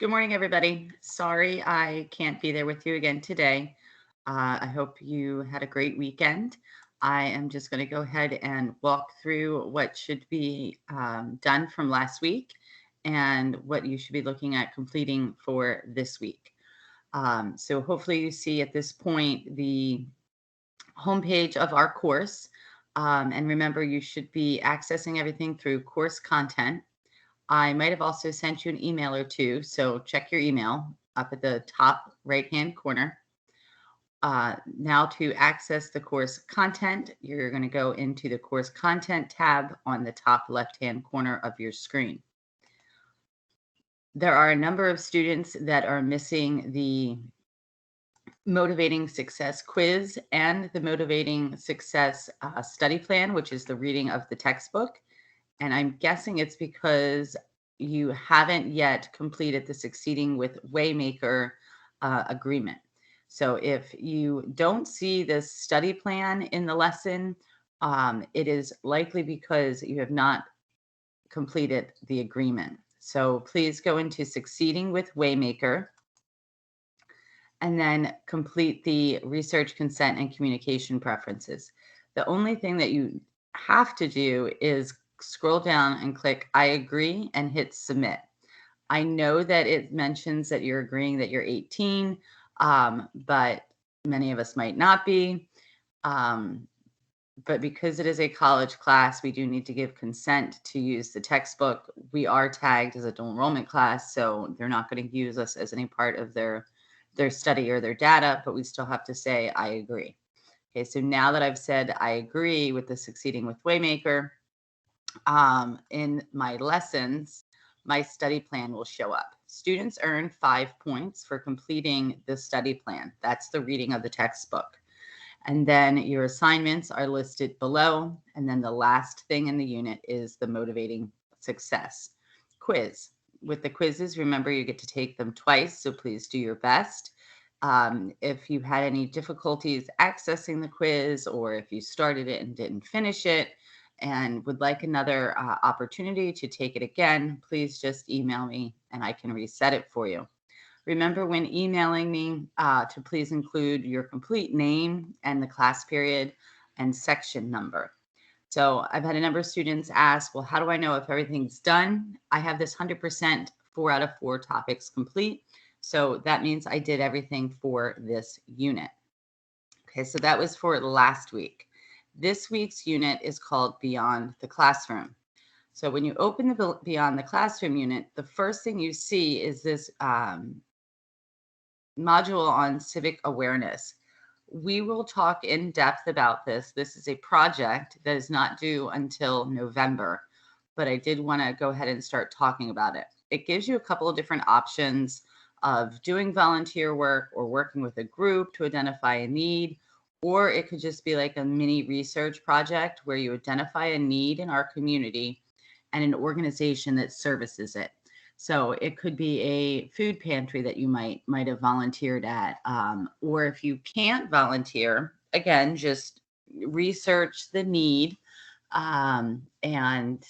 Good morning, everybody. Sorry I can't be there with you again today. I hope you had a great weekend. I am just going to go ahead and walk through what should be done from last week and what you should be looking at completing for this week. So, hopefully, you see at this point the homepage of our course. And remember, you should be accessing everything through course content. I might have also sent you an email or two, so check your email up at the top right-hand corner. Now to access the course content, you're going to go into the course content tab on the top left-hand corner of your screen. There are a number of students that are missing the Motivating Success quiz and the Motivating Success study plan, which is the reading of the textbook. And I'm guessing it's because you haven't yet completed the Succeeding with Waymaker agreement. So if you don't see this study plan in the lesson, it is likely because you have not completed the agreement. So please go into Succeeding with Waymaker and then complete the research consent and communication preferences. The only thing that you have to do is scroll down and click I agree and hit submit. I know that it mentions that you're agreeing that you're 18, but many of us might not be. Um, but because it is a college class, we do need to give consent to use the textbook. We are tagged as a dual enrollment class, so they're not going to use us as any part of their study or their data, but we still have to say I agree. Okay, so now that I've said I agree with the Succeeding with Waymaker, in my lessons, my study plan will show up. Students earn 5 points for completing the study plan. That's the reading of the textbook. And then your assignments are listed below. And then the last thing in the unit is the Motivating Success quiz. With the quizzes, remember you get to take them twice, so please do your best. If you had any difficulties accessing the quiz, or if you started it and didn't finish it and would like another opportunity to take it again, please just email me and I can reset it for you. Remember when emailing me to please include your complete name and the class period and section number. So I've had a number of students ask, well, how do I know if everything's done? I have this 100% 4 out of 4 topics complete. So that means I did everything for this unit. Okay, so that was for last week. This week's unit is called Beyond the Classroom. So when you open the Beyond the Classroom unit, the first thing you see is this module on civic awareness. We will talk in depth about this. This is a project that is not due until November, but I did want to go ahead and start talking about it. It gives you a couple of different options of doing volunteer work or working with a group to identify a need, or it could just be like a mini research project where you identify a need in our community and an organization that services it. So it could be a food pantry that you might have volunteered at, or if you can't volunteer, again, just research the need and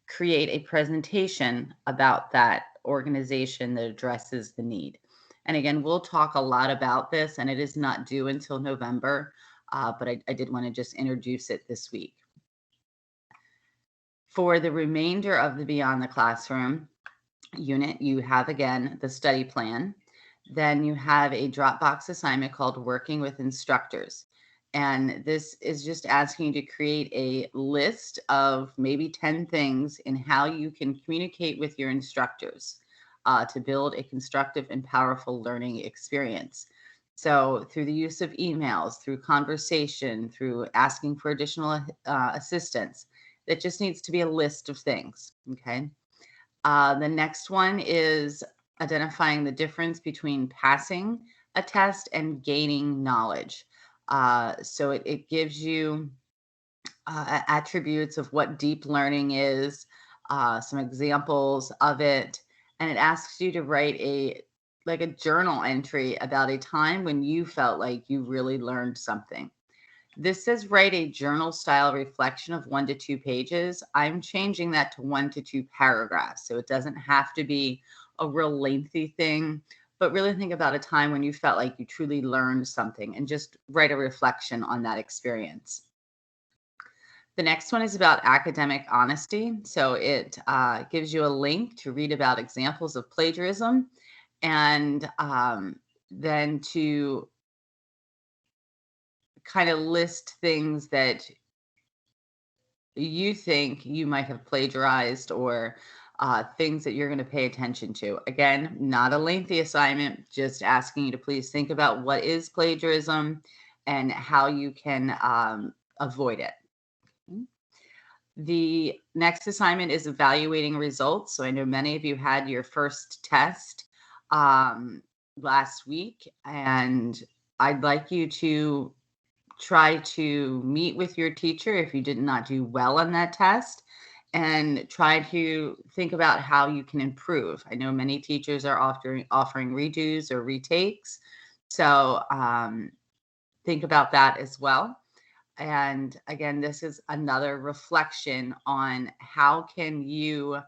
create a presentation about that organization that addresses the need. And again, we'll talk a lot about this, and it is not due until November, but I did want to just introduce it this week. For the remainder of the Beyond the Classroom unit, you have again the study plan. Then you have a Dropbox assignment called Working with Instructors. And this is just asking you to create a list of maybe 10 things in how you can communicate with your instructors to build a constructive and powerful learning experience. So, through the use of emails, through conversation, through asking for additional assistance, it just needs to be a list of things. Okay. The next one is identifying the difference between passing a test and gaining knowledge. So it gives you attributes of what deep learning is, some examples of it, and it asks you to write a journal entry about a time when you felt like you really learned something. This says write a journal style reflection of 1 to 2 pages. I'm changing that to 1 to 2 paragraphs. So it doesn't have to be a real lengthy thing, but really think about a time when you felt like you truly learned something and just write a reflection on that experience. The next one is about academic honesty. So it gives you a link to read about examples of plagiarism and then to kind of list things that you think you might have plagiarized or things that you're going to pay attention to. Again, not a lengthy assignment, just asking you to please think about what is plagiarism and how you can avoid it. The next assignment is evaluating results. So I know many of you had your first test last week, and I'd like you to try to meet with your teacher if you did not do well on that test and try to think about how you can improve. I know many teachers are offering redos or retakes. So think about that as well. And again, this is another reflection on how can you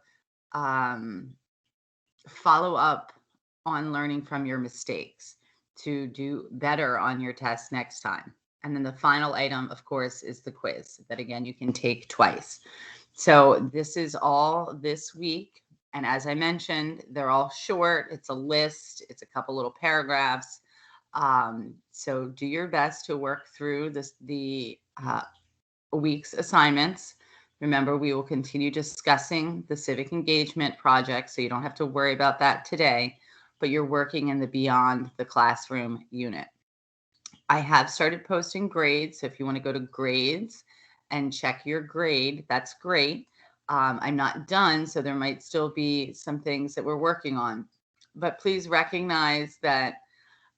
um, follow up on learning from your mistakes to do better on your test next time. And then the final item, of course, is the quiz that, again, you can take twice. So this is all this week. And as I mentioned, they're all short. It's a list. It's a couple little paragraphs. So do your best to work through the week's assignments. Remember, we will continue discussing the civic engagement project, so you don't have to worry about that today, but you're working in the beyond the classroom unit. I have started posting grades, so if you want to go to grades and check your grade, that's great. I'm not done, so there might still be some things that we're working on, but please recognize that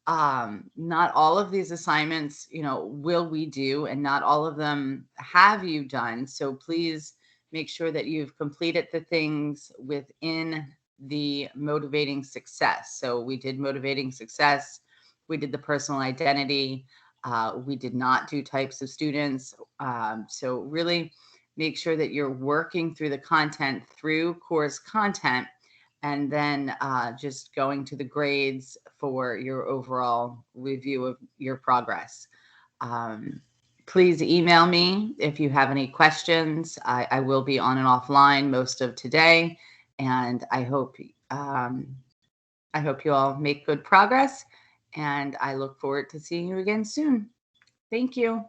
not all of these assignments, will we do, and not all of them have you done. So please make sure that you've completed the things within the motivating success. So we did motivating success. We did the personal identity. We did not do types of students. So really make sure that you're working through the content through course content and then just going to the grades for your overall review of your progress. Please email me if you have any questions. I will be on and offline most of today, and I hope you all make good progress, and I look forward to seeing you again soon. Thank you.